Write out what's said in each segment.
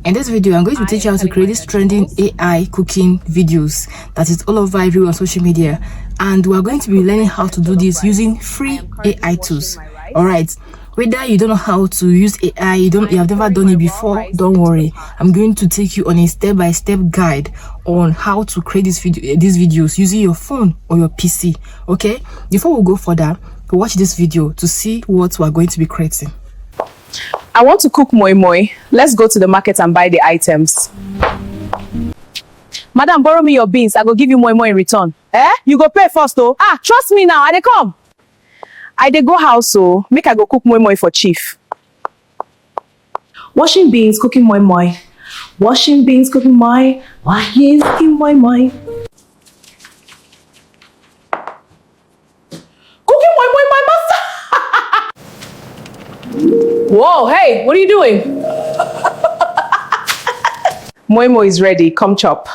In this video, I'm going to teach you how to create this trending AI cooking videos that is all over everywhere on social media. And we're going to be learning how to do this using free AI tools. Alright, whether you don't know how to use AI, you have never done it before, don't worry. I'm going to take you on a step-by-step guide on how to create these videos using your phone or your PC. Okay, before we go further, watch this video to see what we're going to be creating. I want to cook moi moi. Let's go to the market and buy the items. Madam, borrow me your beans. I go give you moi moi in return. You go pay first though. Trust me now. I dey come. I dey go house so make I go cook moi moi for chief. Washing beans, cooking moi moi. Washing beans, cooking moi. Washing cooking moi moi. Cooking moi moi, my master. Whoa, hey, what are you doing? Moi moi is ready. Come chop.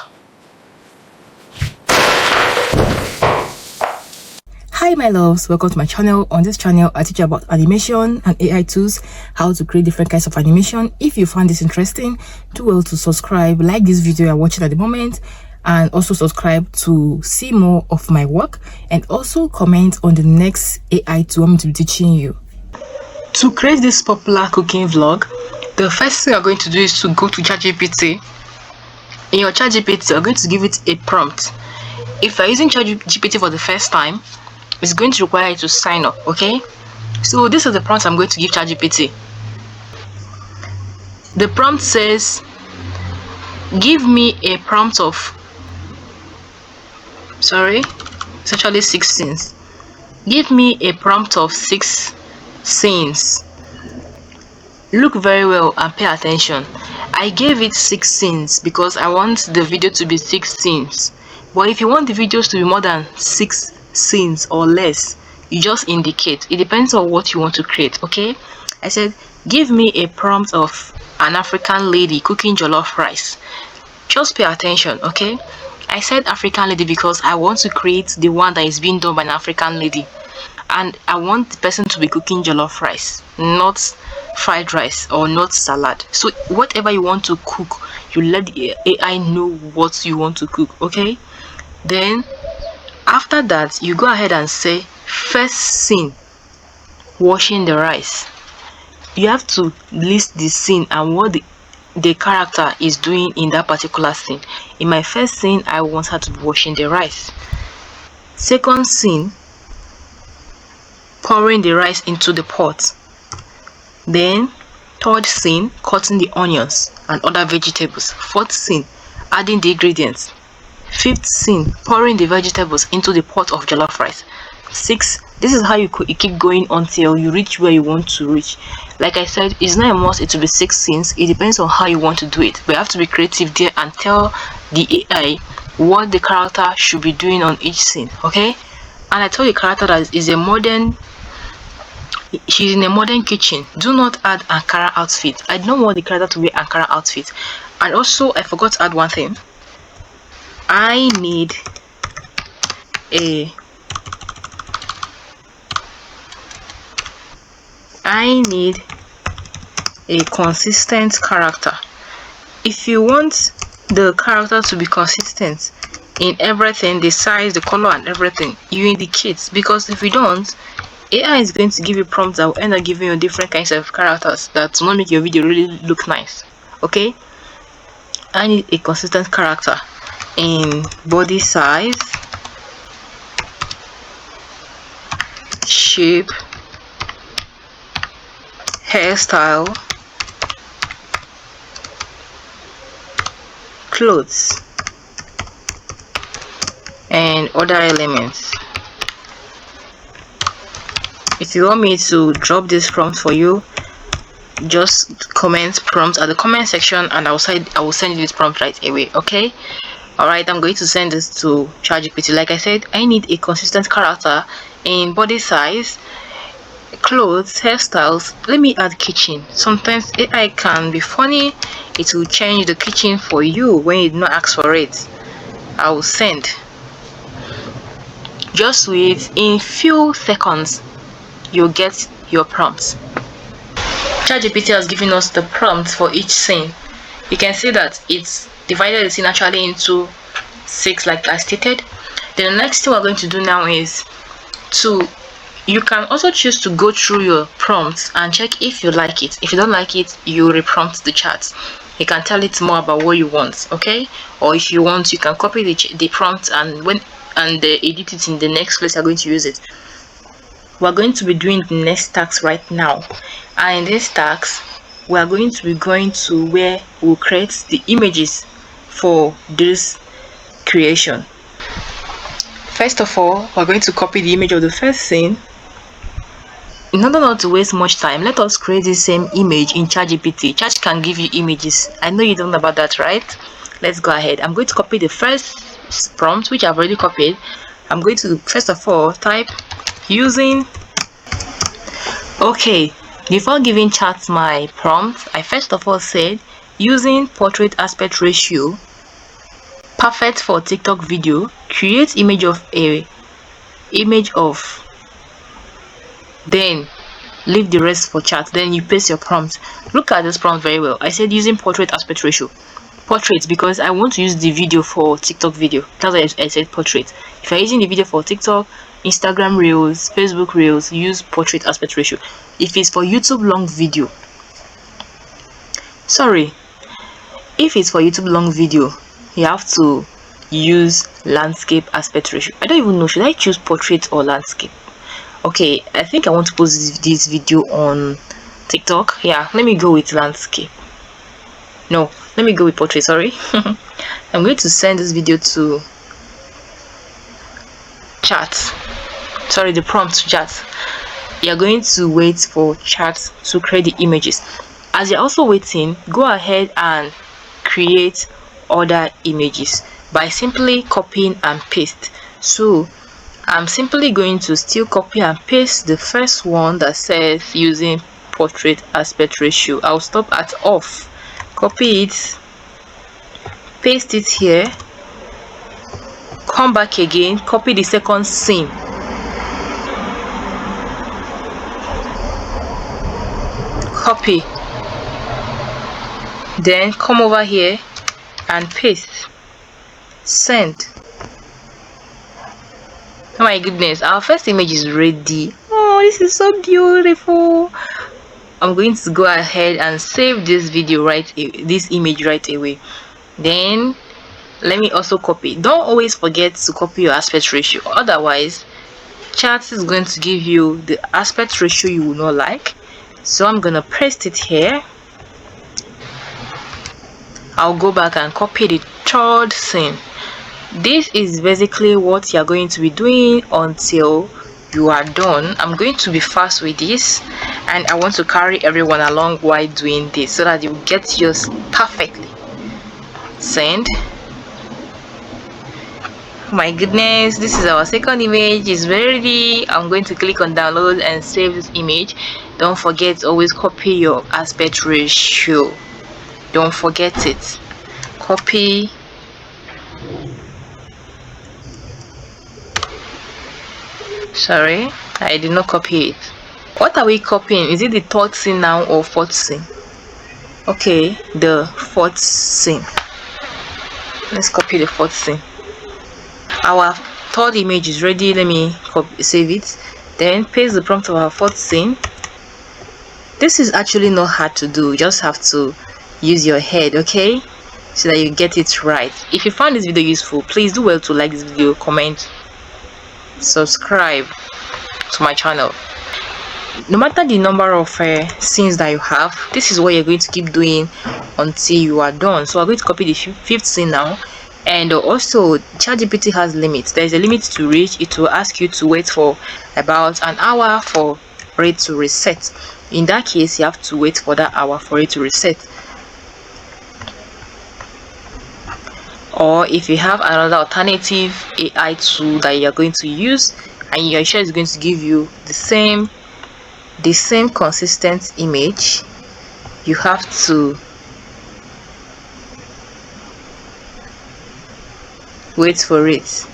Hi my loves, welcome to my channel. On this channel I teach you about animation and AI tools, how to create different kinds of animation. If you find this interesting, do well to subscribe, like this video you're watching at the moment, and also subscribe to see more of my work, and also comment on the next AI tool I'm going to be teaching you. To create this popular cooking vlog, the first thing you're going to do is to go to ChatGPT. In your ChatGPT, you're going to give it a prompt. If you're using ChatGPT for the first time, it's going to require you to sign up, okay? So this is the prompt I'm going to give ChatGPT. The prompt says, give me a prompt of, it's actually 6 scenes. Give me a prompt of 6 scenes. Look very well and pay attention. I gave it 6 scenes because I want the video to be 6 scenes. But if you want the videos to be more than 6 scenes or less, you just indicate. It depends on what you want to create, okay? I said, give me a prompt of an African lady cooking jollof rice. Just pay attention, okay? I said African lady because I want to create the one that is being done by an African lady. And I want the person to be cooking jollof rice, not fried rice or not salad. So whatever you want to cook, you let the AI know what you want to cook, okay? Then after that, you go ahead and say first scene, washing the rice. You have to list the scene and what the character is doing in that particular scene. In my first scene, I want her to be washing the rice. Second scene, pouring the rice into the pot. Then third scene, cutting the onions and other vegetables. Fourth scene, adding the ingredients. Fifth scene, pouring the vegetables into the pot of jollof rice. 6. This is how you keep going until you reach where you want to reach. Like I said, it's not a must it will be 6 scenes. It depends on how you want to do it. But you have to be creative there and tell the AI what the character should be doing on each scene, okay? And I told the character that she's in a modern kitchen. Do not add Ankara outfit. I don't want the character to wear Ankara outfit. And also, I forgot to add one thing. I need a consistent character. If you want the character to be consistent in everything, the size, the color and everything, you indicate, because if you don't, AI is going to give you prompts that will end up giving you different kinds of characters that will not make your video really look nice, okay? I need a consistent character in body size, shape, hairstyle, clothes, and other elements. If you want me to drop this prompt for you, just comment prompt at the comment section and I will send you this prompt right away, okay? Alright, I'm going to send this to ChatGPT. Like I said, I need a consistent character in body size, clothes, hairstyles. Let me add kitchen. Sometimes AI can be funny. It will change the kitchen for you when you do not ask for it. I will send. Just wait, in few seconds you'll get your prompts. ChatGPT has given us the prompt for each scene. You can see that it's divided the scene actually into 6 like I stated. Then the next thing we're going to do now is to, you can also choose to go through your prompts and check if you like it. If you don't like it, you reprompt the chat. You can tell it more about what you want, okay? Or if you want, you can copy the prompt and edit it in the next place you're going to use it. We're going to be doing the next task right now, and in this task we are going to be going to where we'll create the images for this creation. First of all, we're going to copy the image of the first scene. In order not to waste much time, let us create the same image in ChatGPT. Chat can give you images. I know you don't know about that, right? Let's go ahead. I'm going to copy the first prompt, which I've already copied. I'm going to first of all type using. Okay, before giving chat my prompt, I first of all said using portrait aspect ratio, perfect for TikTok video, create image of, then leave the rest for chat. Then you paste your prompt. Look at this prompt very well. I said using portrait aspect ratio. Portrait because I want to use the video for TikTok video. That's why I said portrait. If you're using the video for TikTok, Instagram Reels, Facebook Reels, use portrait aspect ratio. If it's for YouTube long video, if it's for YouTube long video, you have to use landscape aspect ratio. I don't even know, should I choose portrait or landscape? Okay, I think I want to post this video on TikTok. Yeah, let me go with landscape. No, let me go with portrait. Sorry. I'm going to send this video to chat. Sorry, the prompt to chat. You're going to wait for chat to create the images. As you're also waiting, go ahead and create other images by simply copying and paste. So I'm simply going to still copy and paste the first one that says using portrait aspect ratio. I'll stop at off, copy it, paste it here, come back again, copy the second scene, copy, then come over here and paste, send. Oh my goodness, our first image is ready. Oh, this is so beautiful. I'm going to go ahead and save this video this image right away. Then let me also copy. Don't always forget to copy your aspect ratio, otherwise chat is going to give you the aspect ratio you will not like. So I'm gonna paste it here. I'll go back and copy the third scene. This is basically what you're going to be doing until you are done. I'm going to be fast with this, and I want to carry everyone along while doing this so that you get yours perfectly. Send. Oh my goodness, this is our second image. It's ready. I'm going to click on download and save this image. Don't forget to always copy your aspect ratio. Don't forget it. Copy. Sorry, I did not copy it. What are we copying? Is it the third scene now or fourth scene? Okay, the fourth scene. Let's copy the fourth scene. Our third image is ready. Let me save it. Then paste the prompt of our fourth scene. This is actually not hard to do. You just have to use your head, okay, so that you get it right. If you found this video useful, please do well to like this video, comment, subscribe to my channel. No matter the number of scenes that you have, this is what you're going to keep doing until you are done. So I'm going to copy the fifth scene now. And also ChatGPT has limits. There is a limit to reach. It will ask you to wait for about an hour for it to reset. In that case, you have to wait for that hour for it to reset. Or if you have another alternative AI tool that you're going to use and you're sure it's going to give you the same consistent image, you have to wait for it.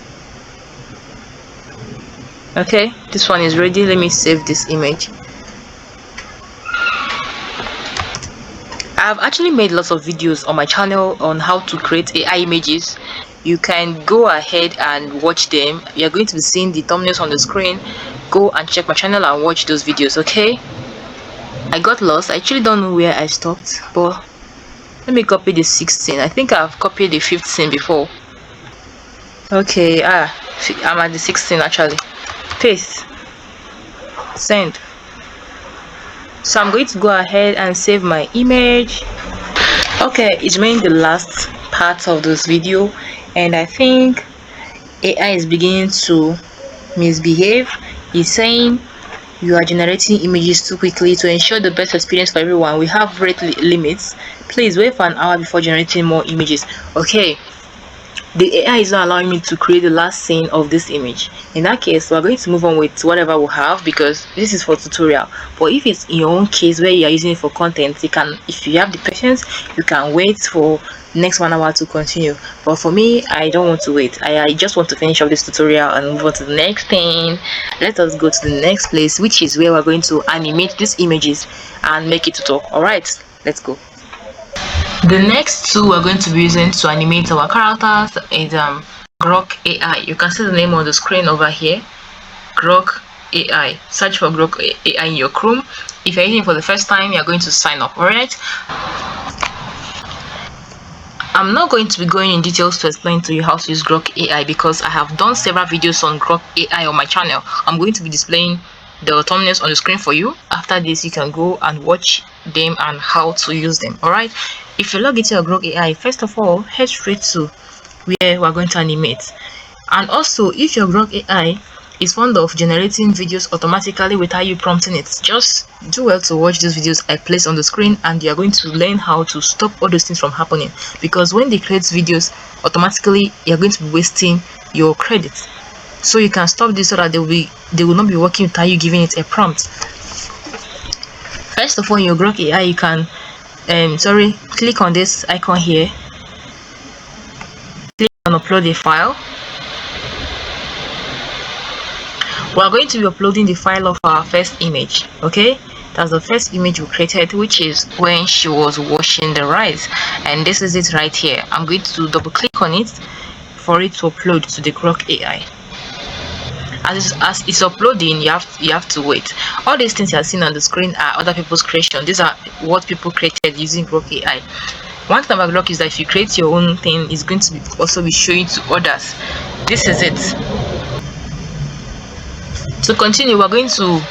Okay, this one is ready. Let me save this image. I've actually made lots of videos on my channel on how to create AI images. You can go ahead and watch them. You're going to be seeing the thumbnails on the screen. Go and check my channel and watch those videos, okay? I got lost. I actually don't know where I stopped, but let me copy the 16. I think I've copied the 15 before. Okay, I'm at the 16 actually. Paste, send. So I'm going to go ahead and save my image. Okay, it's been the last part of this video, and I think AI is beginning to misbehave. It's saying you are generating images too quickly. To ensure the best experience for everyone, we have rate limits. Please wait for an hour before generating more images. Okay, the AI is not allowing me to create the last scene of this image. In that case, we're going to move on with whatever we have, because this is for tutorial. But if it's in your own case where you are using it for content, you can, if you have the patience, you can wait for next 1 hour to continue. But for me, I don't want to wait. I just want to finish up this tutorial and move on to the next thing. Let us go to the next place, which is where we're going to animate these images and make it to talk. All right, let's go. The next tool we're going to be using to animate our characters is Grok AI. You can see the name on the screen over here, Grok AI. Search for Grok AI in your Chrome. If you're using it for the first time, you're going to sign up. Alright, I'm not going to be going in details to explain to you how to use Grok AI, because I have done several videos on Grok AI on my channel. I'm going to be displaying the thumbnails on the screen for you. After this, you can go and watch them and how to use them. Alright, if you log into your Grok AI, first of all, head straight to where we're going to animate. And also, if your Grok AI is fond of generating videos automatically without you prompting it, just do well to watch these videos I place on the screen, and you are going to learn how to stop all those things from happening. Because when they create videos automatically, you're going to be wasting your credits. So you can stop this so that they will not be working without you giving it a prompt. First of all, in your Grok AI, you can click on this icon here, click on upload a file. We are going to be uploading the file of our first image. Okay, that's the first image we created, which is when she was washing the rice, and this is it right here. I'm going to double click on it for it to upload to the Grok AI. As it's uploading, you have to wait. All these things you are seeing on the screen are other people's creation. These are what people created using Grok AI. One thing about Grok is that if you create your own thing, it's going to be also be showing to others. This is it. To continue, we're going to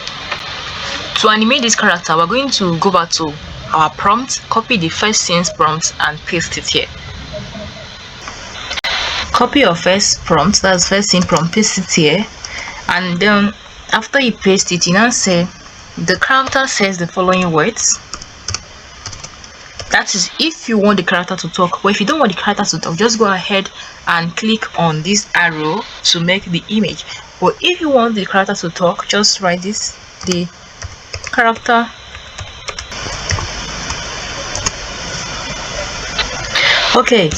animate this character. We're going to go back to our prompt, copy the first scene's prompt and paste it here. Copy your first prompt, that's first scene prompt, paste it here. And then after you paste it, you now say the character says the following words. That is if you want the character to talk. But if you don't want the character to talk, just go ahead and click on this arrow to make the image. But if you want the character to talk, just write this, the character. Okay,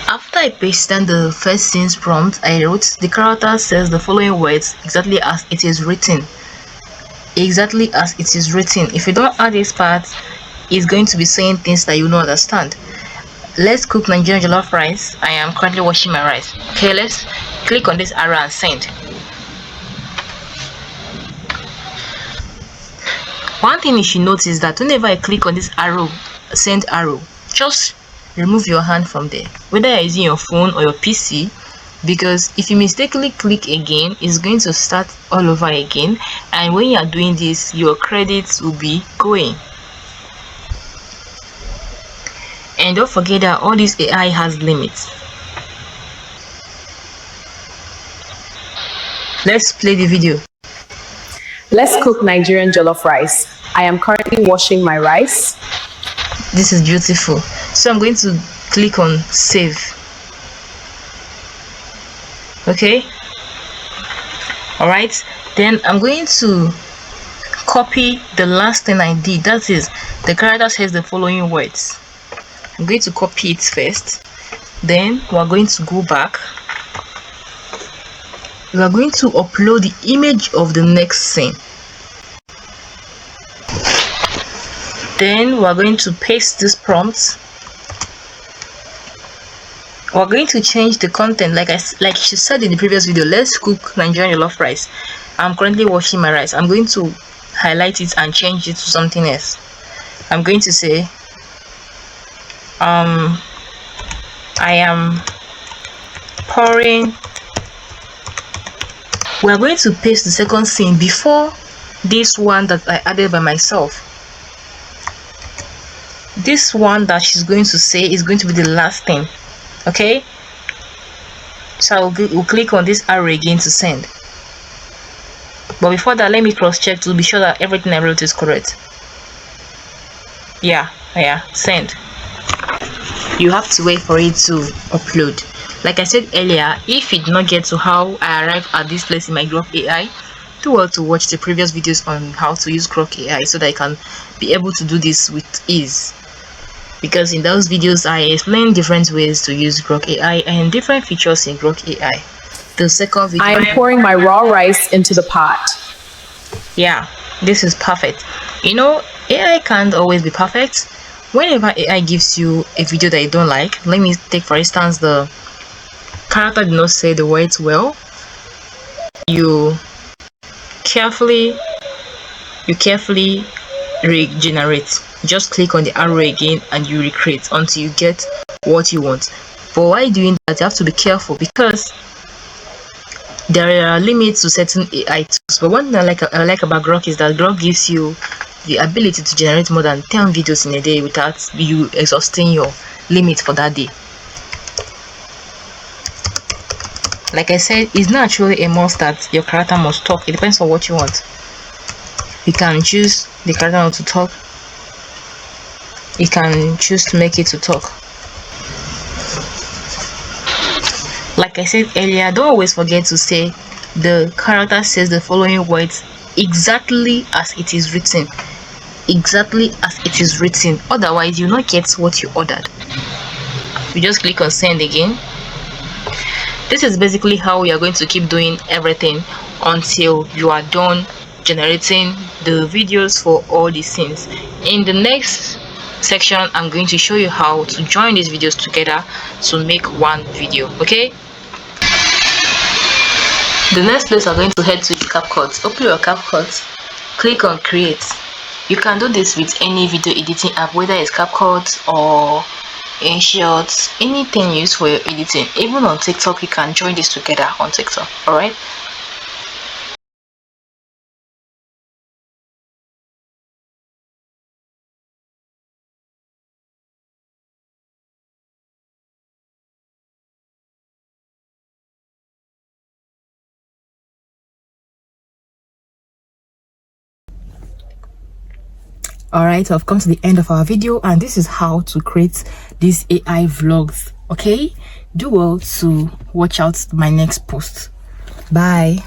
after I pasted the first scene's prompt, I wrote the character says the following words exactly as it is written. Exactly as it is written. If you don't add this part, it's going to be saying things that you don't understand. Let's cook Nigerian jollof rice. I am currently washing my rice. Okay, let's click on this arrow and send. One thing you should notice that whenever I click on this arrow, send arrow, just remove your hand from there, whether you're using your phone or your PC, because if you mistakenly click again, it's going to start all over again, and when you are doing this, your credits will be going. And don't forget that all this AI has limits. Let's play the video. Let's cook Nigerian jollof rice. I am currently washing my rice. This is beautiful. So I'm going to click on save. Okay. Alright. Then I'm going to copy the last thing I did. That is, the character says the following words. I'm going to copy it first. Then we're going to go back. We are going to upload the image of the next scene. Then we're going to paste this prompt. We're going to change the content, like she said in the previous video. Let's cook Nigerian jollof rice. I'm currently washing my rice. I'm going to highlight it and change it to something else. I'm going to say I am pouring. We're going to paste the second scene before this one that I added by myself. This one that she's going to say is going to be the last thing. Okay, so we'll click on this arrow again to send. But before that, let me cross check to be sure that everything I wrote is correct. Yeah, send. You have to wait for it to upload. Like I said earlier, if you did not get to how I arrived at this place in my Grok AI, do well to watch the previous videos on how to use Grok AI so that I can be able to do this with ease. Because in those videos I explain different ways to use Grok AI and different features in Grok AI. The second video, I am pouring my raw rice into the pot. Yeah, this is perfect. You know, AI can't always be perfect. Whenever AI gives you a video that you don't like, let me take for instance the character did not say the words well, you carefully regenerate. Just click on the arrow again and you recreate until you get what you want. But while doing that, you have to be careful because there are limits to certain AI tools. But one thing I like about Grok is that Grok gives you the ability to generate more than 10 videos in a day without you exhausting your limit for that day. Like I said, it's not actually a must that your character must talk. It depends on what you want. You can choose the character not to talk. You can choose to make it to talk. Like I said earlier, don't always forget to say the character says the following words exactly as it is written. Exactly as it is written. Otherwise, you'll not get what you ordered. You just click on send again. This is basically how we are going to keep doing everything until you are done generating the videos for all the scenes. In the next section, I'm going to show you how to join these videos together to make one video. Okay, the next place we're going to head to is CapCut. Open your CapCut, click on create. You can do this with any video editing app, whether it's CapCut or InShot, anything used for your editing. Even on TikTok, you can join this together on TikTok. All right. Alright, so I've come to the end of our video, and this is how to create these AI vlogs. Okay, do well to watch out my next post. Bye.